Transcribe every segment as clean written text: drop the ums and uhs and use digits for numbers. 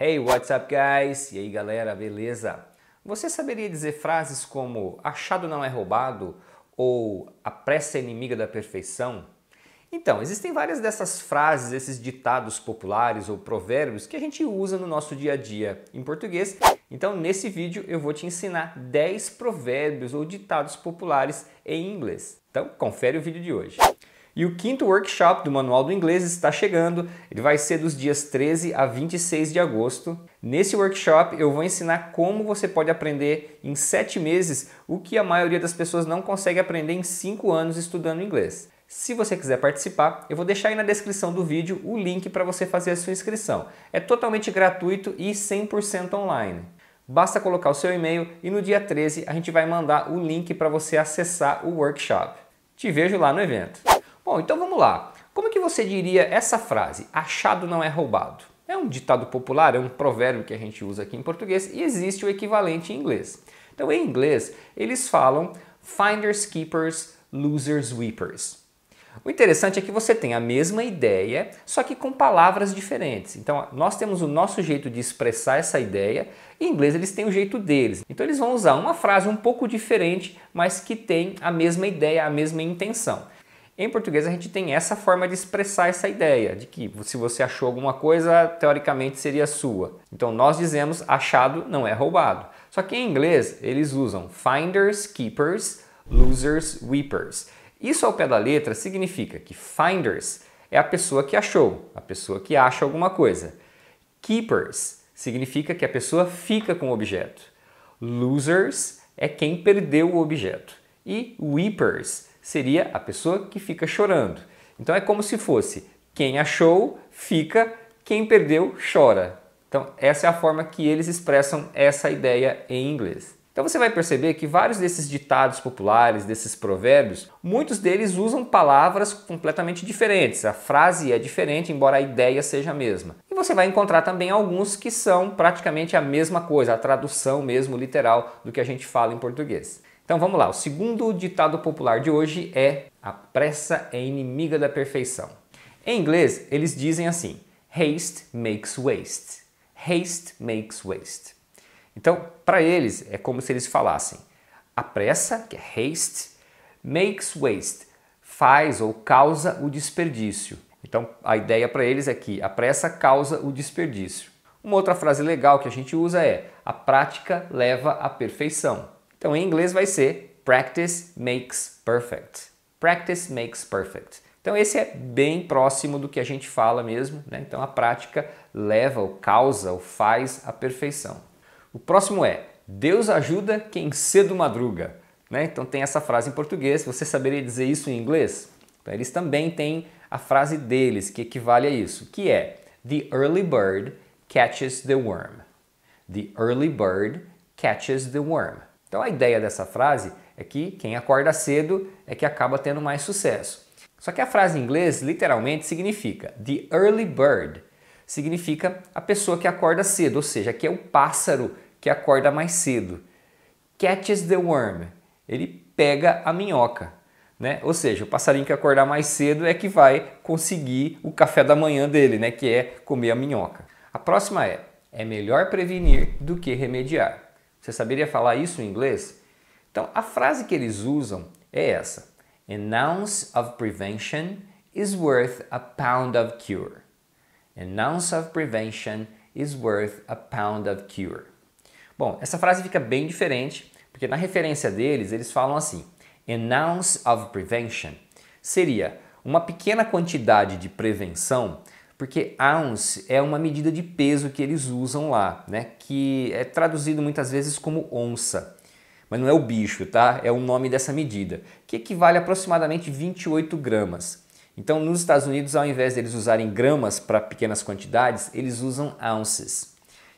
Hey, what's up, guys? E aí, galera, beleza? Você saberia dizer frases como achado não é roubado ou a pressa é inimiga da perfeição? Então, existem várias dessas frases, esses ditados populares ou provérbios que a gente usa no nosso dia a dia em português. Então, nesse vídeo eu vou te ensinar 10 provérbios ou ditados populares em inglês. Então, confere o vídeo de hoje. E o quinto workshop do Manual do Inglês está chegando, ele vai ser dos dias 13 a 26 de agosto. Nesse workshop eu vou ensinar como você pode aprender em 7 meses o que a maioria das pessoas não consegue aprender em 5 anos estudando inglês. Se você quiser participar, eu vou deixar aí na descrição do vídeo o link para você fazer a sua inscrição. É totalmente gratuito e 100% online. Basta colocar o seu e-mail e no dia 13 a gente vai mandar o link para você acessar o workshop. Te vejo lá no evento. Bom, então vamos lá. Como que você diria essa frase? Achado não é roubado. É um ditado popular, é um provérbio que a gente usa aqui em português e existe o equivalente em inglês. Então, em inglês, eles falam finders keepers, losers weepers. O interessante é que você tem a mesma ideia, só que com palavras diferentes. Então, nós temos o nosso jeito de expressar essa ideia e em inglês eles têm o jeito deles. Então, eles vão usar uma frase um pouco diferente, mas que tem a mesma ideia, a mesma intenção. Em português a gente tem essa forma de expressar essa ideia, de que se você achou alguma coisa, teoricamente seria sua. Então nós dizemos achado não é roubado. Só que em inglês eles usam finders, keepers, losers, weepers. Isso ao pé da letra significa que finders é a pessoa que achou, a pessoa que acha alguma coisa. Keepers significa que a pessoa fica com o objeto. Losers é quem perdeu o objeto. E weepers seria a pessoa que fica chorando. Então é como se fosse quem achou, fica, quem perdeu, chora. Então essa é a forma que eles expressam essa ideia em inglês. Então você vai perceber que vários desses ditados populares, desses provérbios, muitos deles usam palavras completamente diferentes. A frase é diferente, embora a ideia seja a mesma. E você vai encontrar também alguns que são praticamente a mesma coisa, a tradução mesmo literal do que a gente fala em português. Então vamos lá, o segundo ditado popular de hoje é a pressa é inimiga da perfeição. Em inglês eles dizem assim, haste makes waste. Haste makes waste. Então para eles é como se eles falassem, a pressa, que é haste, makes waste, faz ou causa o desperdício. Então a ideia para eles é que a pressa causa o desperdício. Uma outra frase legal que a gente usa é, a prática leva à perfeição. Então, em inglês vai ser practice makes perfect. Practice makes perfect. Então, esse é bem próximo do que a gente fala mesmo, né? Então, a prática leva ou causa ou faz a perfeição. O próximo é Deus ajuda quem cedo madruga. Né? Então, tem essa frase em português. Você saberia dizer isso em inglês? Então, eles também têm a frase deles que equivale a isso, que é The early bird catches the worm. The early bird catches the worm. Então a ideia dessa frase é que quem acorda cedo é que acaba tendo mais sucesso. Só que a frase em inglês literalmente significa the early bird, significa a pessoa que acorda cedo, ou seja, que é o pássaro que acorda mais cedo. Catches the worm, ele pega a minhoca, né? Ou seja, o passarinho que acordar mais cedo é que vai conseguir o café da manhã dele, né? Que é comer a minhoca. A próxima é melhor prevenir do que remediar. Você saberia falar isso em inglês? Então, a frase que eles usam é essa. An ounce of prevention is worth a pound of cure. An ounce of prevention is worth a pound of cure. Bom, essa frase fica bem diferente, porque na referência deles, eles falam assim. An ounce of prevention seria uma pequena quantidade de prevenção, porque ounce é uma medida de peso que eles usam lá, né? Que é traduzido muitas vezes como onça, mas não é o bicho, tá? É o nome dessa medida, que equivale a aproximadamente 28 gramas. Então, nos Estados Unidos, ao invés de eles usarem gramas para pequenas quantidades, eles usam ounces.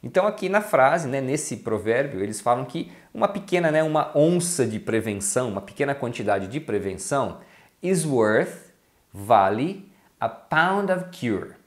Então, aqui na frase, né, nesse provérbio, eles falam que uma pequena, né, uma onça de prevenção, uma pequena quantidade de prevenção, is worth, vale, a pound of cure.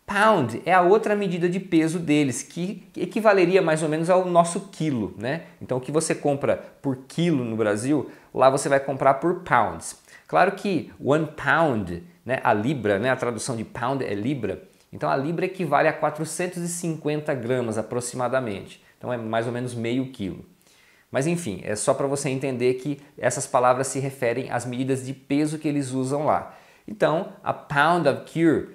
Pound é a outra medida de peso deles, que equivaleria mais ou menos ao nosso quilo, né? Então o que você compra por quilo no Brasil, lá você vai comprar por pounds. Claro que 1 pound, né, a libra, né, a tradução de pound é libra, Então a libra equivale a 450 gramas aproximadamente. Então é mais ou menos meio quilo. Mas enfim, é só para você entender que essas palavras se referem às medidas de peso que eles usam lá. Então, a pound of cure,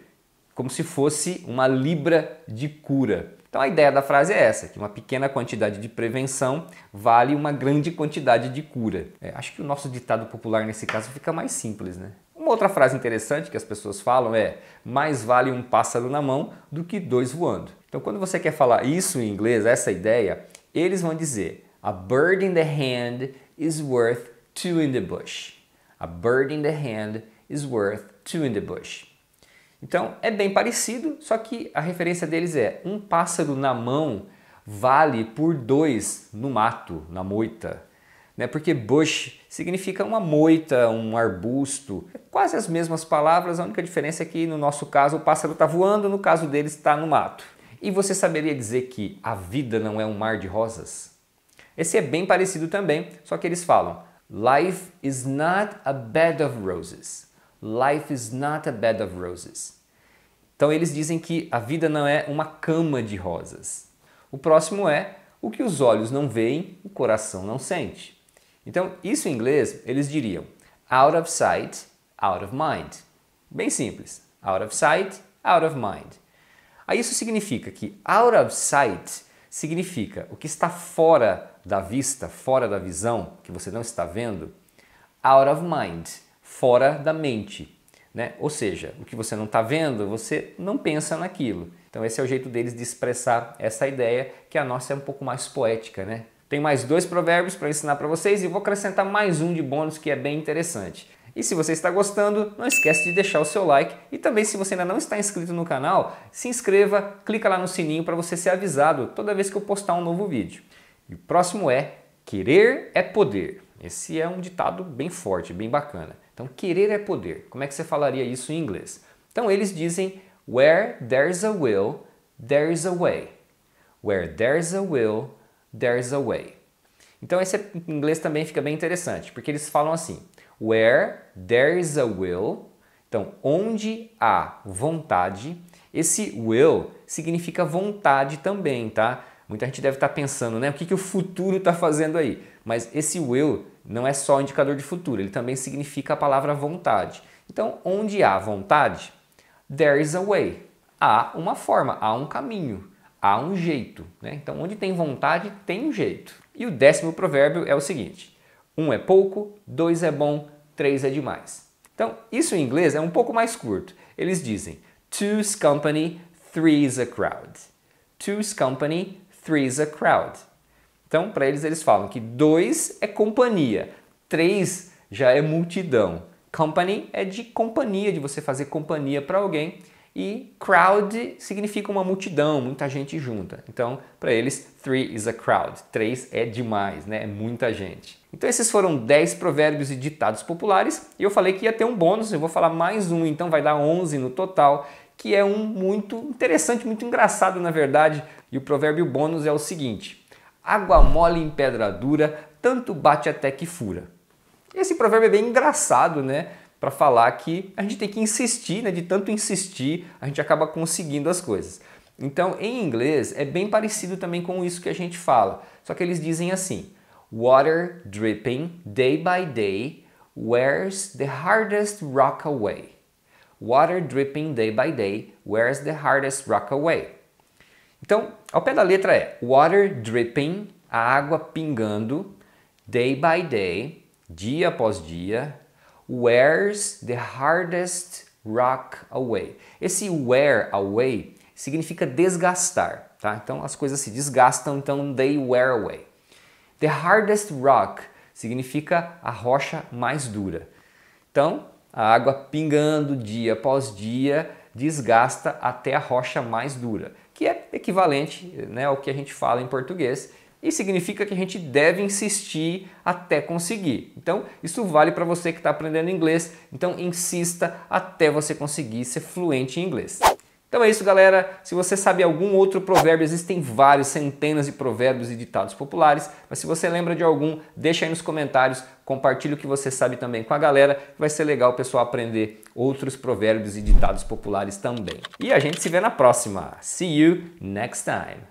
como se fosse uma libra de cura. Então a ideia da frase é essa, que uma pequena quantidade de prevenção vale uma grande quantidade de cura. Acho que o nosso ditado popular nesse caso fica mais simples, né? Uma outra frase interessante que as pessoas falam é: mais vale um pássaro na mão do que dois voando. Então quando você quer falar isso em inglês, essa ideia, eles vão dizer: a bird in the hand is worth two in the bush. A bird in the hand is worth two in the bush. Então é bem parecido, só que a referência deles é: um pássaro na mão vale por dois no mato, na moita. Porque bush significa uma moita, um arbusto. É quase as mesmas palavras, a única diferença é que no nosso caso o pássaro está voando, no caso deles está no mato. E você saberia dizer que a vida não é um mar de rosas? Esse é bem parecido também, só que eles falam: life is not a bed of roses. Life is not a bed of roses. Então eles dizem que a vida não é uma cama de rosas. O próximo é: o que os olhos não veem, o coração não sente. Então isso em inglês eles diriam out of sight, out of mind. Bem simples. Out of sight, out of mind. Aí isso significa que out of sight significa o que está fora da vista, fora da visão, que você não está vendo. Out of mind, fora da mente, né? Ou seja, o que você não está vendo, você não pensa naquilo. Então esse é o jeito deles de expressar essa ideia, que a nossa é um pouco mais poética, né? Tem mais 2 provérbios para ensinar para vocês e vou acrescentar mais um de bônus que é bem interessante. E se você está gostando, não esquece de deixar o seu like e também, se você ainda não está inscrito no canal, se inscreva, clica lá no sininho para você ser avisado toda vez que eu postar um novo vídeo. E o próximo é: querer é poder. Esse é um ditado bem forte, bem bacana. Então, querer é poder. Como é que você falaria isso em inglês? Então, eles dizem: where there's a will, there's a way. Where there's a will, there's a way. Então, esse em inglês também fica bem interessante, porque eles falam assim: where there's a will. Então, onde há vontade. Esse will significa vontade também, tá? Muita gente deve estar pensando, né? O que o futuro está fazendo aí? Mas esse will não é só indicador de futuro, ele também significa a palavra vontade. Então, onde há vontade, there is a way. Há uma forma, há um caminho, há um jeito, né? Então, onde tem vontade, tem um jeito. E o 10º provérbio é o seguinte: 1 é pouco, 2 é bom, 3 é demais. Então, isso em inglês é um pouco mais curto. Eles dizem: two's company, three's a crowd. Two's company, three's a crowd. Então, para eles falam que 2 é companhia, 3 já é multidão. Company é de companhia, de você fazer companhia para alguém. E crowd significa uma multidão, muita gente junta. Então, para eles, 3 is a crowd. 3 é demais, né? É muita gente. Então, esses foram 10 provérbios e ditados populares. E eu falei que ia ter um bônus, eu vou falar mais um, então vai dar 11 no total, que é um muito interessante, muito engraçado, na verdade. E o provérbio bônus é o seguinte: água mole em pedra dura, tanto bate até que fura. Esse provérbio é bem engraçado, né? Para falar que a gente tem que insistir, né? De tanto insistir, a gente acaba conseguindo as coisas. Então, em inglês, é bem parecido também com isso que a gente fala. Só que eles dizem assim: water dripping day by day wears the hardest rock away. Water dripping day by day wears the hardest rock away. Então, ao pé da letra é water dripping, a água pingando, day by day, dia após dia, wears the hardest rock away. Esse wear away significa desgastar, tá? Então as coisas se desgastam, então they wear away. The hardest rock significa a rocha mais dura. Então, a água pingando dia após dia desgasta até a rocha mais dura, que é equivalente, né, ao que a gente fala em português, e significa que a gente deve insistir até conseguir. Então, isso vale para você que está aprendendo inglês. Então, insista até você conseguir ser fluente em inglês. Então é isso, galera. Se você sabe algum outro provérbio, existem vários, centenas de provérbios e ditados populares, mas se você lembra de algum, deixa aí nos comentários, compartilha o que você sabe também com a galera, vai ser legal o pessoal aprender outros provérbios e ditados populares também. E a gente se vê na próxima. See you next time!